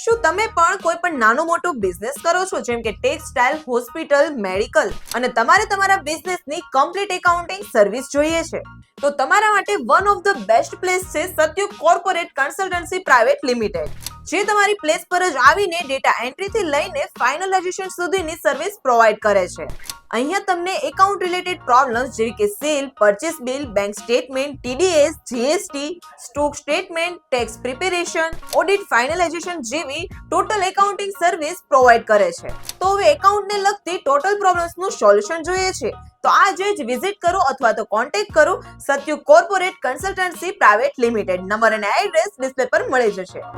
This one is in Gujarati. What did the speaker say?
શું તમે પણ કોઈ પણ નાનો મોટો બિઝનેસ કરો છો, જેમ કે ટેક્સટાઇલ, હોસ્પિટલ, મેડિકલ, અને તમારે તમારા બિઝનેસની કમ્પ્લીટ એકાઉન્ટિંગ સર્વિસ જોઈએ છે? તો તમારા માટે one of the best place છે Satyug corporate consultancy private limited, જે તમારી પ્લેસ પર જ આવીને ડેટા એન્ટ્રીથી લઈને ફાઇનલાઇઝેશન સુધીની સર્વિસ પ્રોવાઈડ કરે છે. અહીંયા તમને એકાઉન્ટ રિલેટેડ પ્રોબ્લેમ્સ જેવી કે sale, purchase bill, bank statement, TDS, GST, stock statement, tax preparation, audit, finalisation જેવી ટોટલ એકાઉન્ટિંગ સર્વિસ પ્રોવાઈડ કરે છે. તો હવે એકાઉન્ટને લગતી ટોટલ પ્રોબ્લેમ્સનું સોલ્યુશન જોઈએ છે, તો આજે જ વિઝિટ કરો અથવા તો કોન્ટેક્ટ કરો Satyug corporate consultancy private limited. Number અને એડ્રેસ ડિસ્પ્લે પર મળી જશે.